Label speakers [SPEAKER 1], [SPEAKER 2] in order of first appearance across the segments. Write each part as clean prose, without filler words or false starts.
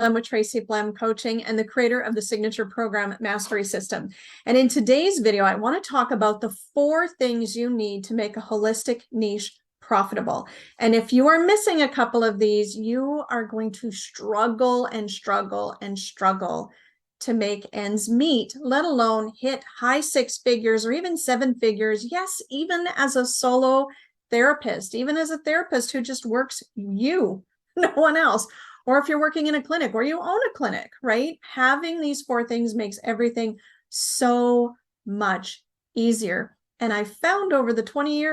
[SPEAKER 1] I'm with Tracy Blehm Coaching and the creator of the Signature Program Mastery System. And in today's video, I want to talk about the 4 things you need to make a holistic niche profitable. And if you are missing a couple of these, you are going to struggle and struggle and struggle to make ends meet, let alone hit high 6 figures or even 7 figures. Yes, even as a solo therapist, even as a therapist who just works you, no one else. Or if you're working in a clinic or you own a clinic, right? Having these 4 things makes everything so much easier. And I found over the 20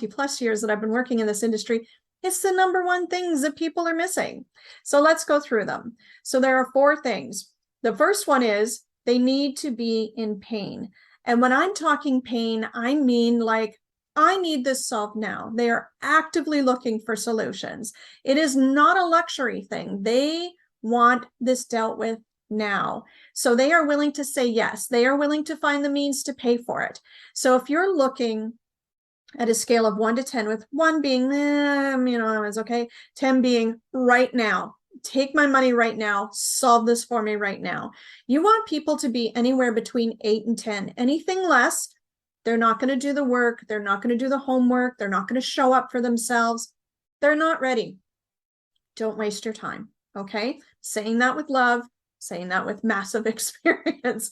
[SPEAKER 1] plus years that I've been working in this industry, it's the #1 things that people are missing. So let's go through them. So there are 4 things. The first one is they need to be in pain. And when I'm talking pain, I mean like, I need this solved now. They are actively looking for solutions. It is not a luxury thing. They want this dealt with now. So they are willing to say yes. They are willing to find the means to pay for it. So if you're looking at a scale of 1 to 10, with 1 being, it's okay, 10 being right now, take my money right now, solve this for me right now. You want people to be anywhere between 8 and 10. Anything less, they're not going to do the work. They're not going to do the homework. They're not going to show up for themselves. They're not ready. Don't waste your time. Okay. Saying that with love, saying that with massive experience.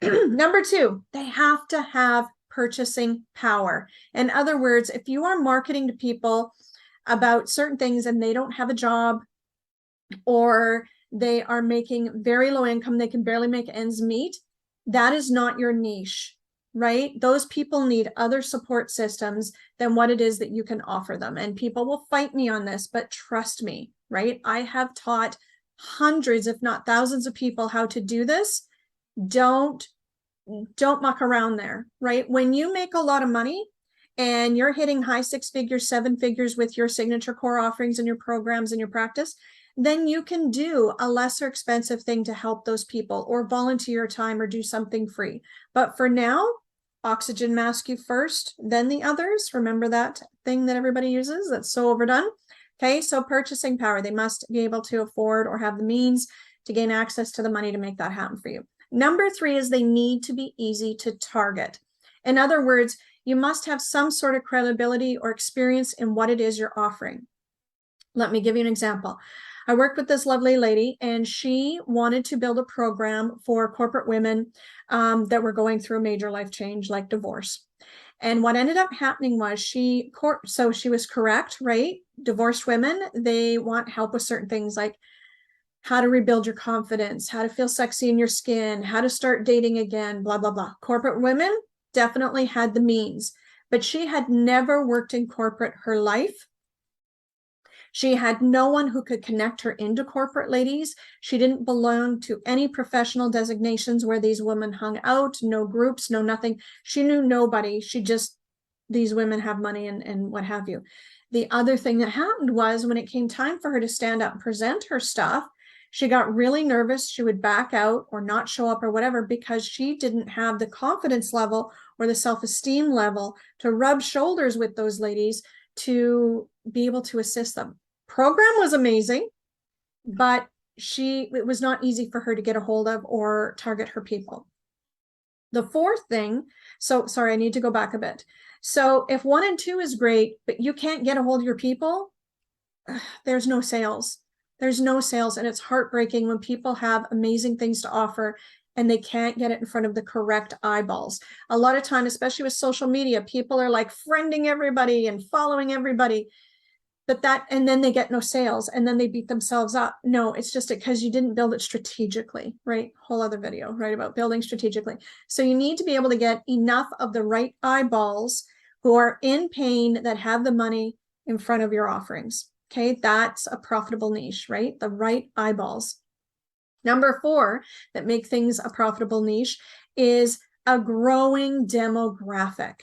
[SPEAKER 1] Number 2, they have to have purchasing power. In other words, if you are marketing to people about certain things and they don't have a job, or they are making very low income, they can barely make ends meet, that is not your niche, right? Those people need other support systems than what it is that you can offer them. And people will fight me on this, but trust me, right? I have taught hundreds, if not thousands of people how to do this. Don't muck around there, right? When you make a lot of money and you're hitting high 6 figures, 7 figures with your signature core offerings and your programs and your practice, then you can do a lesser expensive thing to help those people, or volunteer your time, or do something free. But for now, oxygen mask you first, then the others. Remember that thing that everybody uses that's so overdone? Okay, so purchasing power. They must be able to afford or have the means to gain access to the money to make that happen for you. Number 3 is they need to be easy to target. In other words, you must have some sort of credibility or experience in what it is you're offering. Let me give you an example. I worked with this lovely lady, and she wanted to build a program for corporate women that were going through a major life change like divorce. And what ended up happening was so she was correct, right? Divorced women, they want help with certain things like how to rebuild your confidence, how to feel sexy in your skin, how to start dating again, blah, blah, blah. Corporate women definitely had the means, but she had never worked in corporate her life. She had no one who could connect her into corporate ladies. She didn't belong to any professional designations where these women hung out, no groups, no nothing. She knew nobody. These women have money and what have you. The other thing that happened was when it came time for her to stand up and present her stuff, she got really nervous. She would back out or not show up or whatever because she didn't have the confidence level or the self-esteem level to rub shoulders with those ladies to be able to assist them. Program was amazing, but it was not easy for her to get a hold of or target her people. The 4th thing, so sorry, I need to go back a bit. So if 1 and 2 is great, but you can't get a hold of your people, there's no sales. There's no sales, and it's heartbreaking when people have amazing things to offer and they can't get it in front of the correct eyeballs. A lot of time, especially with social media, people are like friending everybody and following everybody, and then they get no sales, and then they beat themselves up. No, it's just because you didn't build it strategically, right? Whole other video, right, about building strategically. So you need to be able to get enough of the right eyeballs who are in pain that have the money in front of your offerings. Okay, that's a profitable niche, right? The right eyeballs. Number 4 that make things a profitable niche is a growing demographic.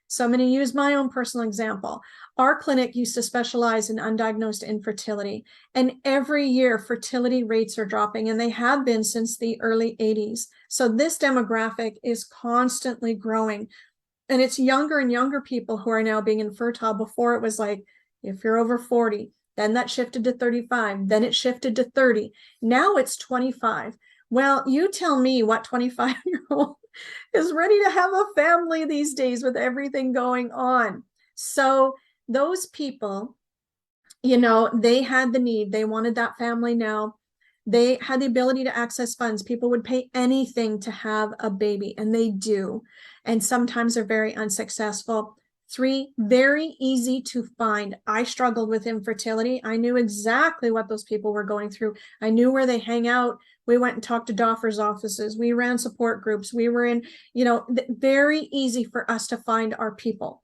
[SPEAKER 1] So I'm going to use my own personal example. Our clinic used to specialize in undiagnosed infertility, and every year fertility rates are dropping, and they have been since the early 80s. So this demographic is constantly growing, and it's younger and younger people who are now being infertile. Before it was like, if you're over 40, Then that shifted to 35. Then it shifted to 30. Now it's 25. Well, you tell me what 25-year-old is ready to have a family these days with everything going on. So those people, you know, they had the need, they wanted that family now. They had the ability to access funds. People would pay anything to have a baby, and they do. And sometimes they're very unsuccessful. 3, very easy to find. I struggled with infertility. I knew exactly what those people were going through. I knew where they hang out. We went and talked to doctors' offices. We ran support groups. We were in, you know, very easy for us to find our people.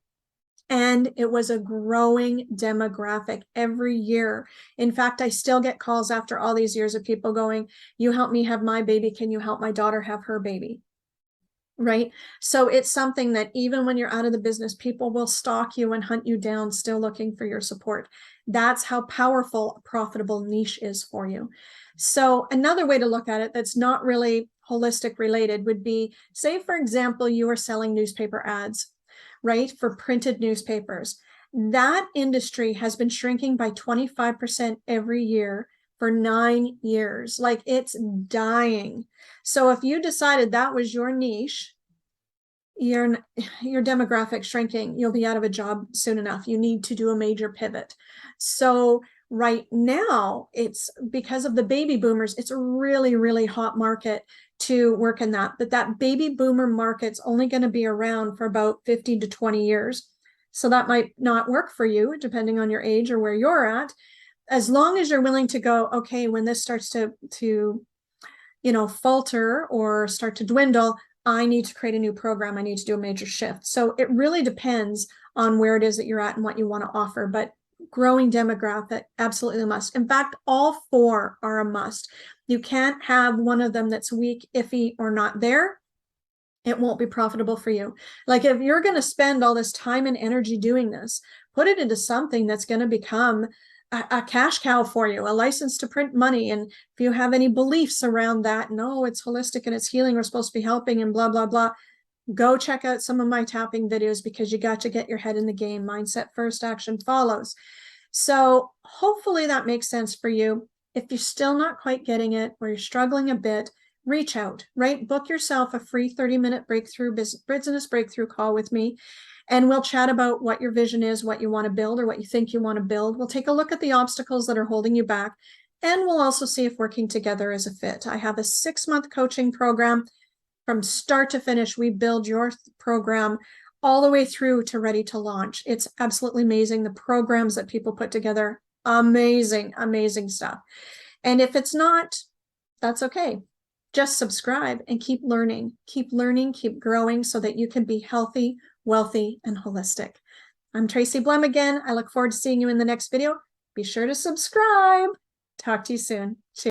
[SPEAKER 1] And it was a growing demographic every year. In fact, I still get calls after all these years of people going, you help me have my baby. Can you help my daughter have her baby? Right? So it's something that even when you're out of the business, people will stalk you and hunt you down, still looking for your support. That's how powerful a profitable niche is for you. So another way to look at it that's not really holistic related would be, say, for example, you are selling newspaper ads, right, for printed newspapers. That industry has been shrinking by 25% every year for 9 years. Like, it's dying. So if you decided that was your niche, your demographic shrinking, you'll be out of a job soon enough. You need to do a major pivot. So right now, it's because of the baby boomers, it's a really, really hot market to work in that. But that baby boomer market's only going to be around for about 15 to 20 years. So that might not work for you, depending on your age or where you're at. As long as you're willing to go, okay, when this starts to you know, falter or start to dwindle, I need to create a new program. I need to do a major shift. So it really depends on where it is that you're at and what you want to offer. But growing demographic, absolutely a must. In fact, all 4 are a must. You can't have one of them that's weak, iffy, or not there. It won't be profitable for you. Like, if you're going to spend all this time and energy doing this, put it into something that's going to become a cash cow for you, a license to print money. And if you have any beliefs around that, no, it's holistic and it's healing, we're supposed to be helping and blah, blah, blah, go check out some of my tapping videos, because you got to get your head in the game. Mindset first, action follows. So hopefully that makes sense for you. If you're still not quite getting it, or you're struggling a bit, reach out, right? Book yourself a free 30-minute business breakthrough call with me. And we'll chat about what your vision is, what you want to build, or what you think you want to build. We'll take a look at the obstacles that are holding you back. And we'll also see if working together is a fit. I have a 6-month coaching program. From start to finish, we build your program all the way through to ready to launch. It's absolutely amazing. The programs that people put together, amazing, amazing stuff. And if it's not, that's okay. Just subscribe and keep learning, keep growing, so that you can be healthy, wealthy, and holistic. I'm Tracy Blehm again. I look forward to seeing you in the next video. Be sure to subscribe. Talk to you soon. Cheers.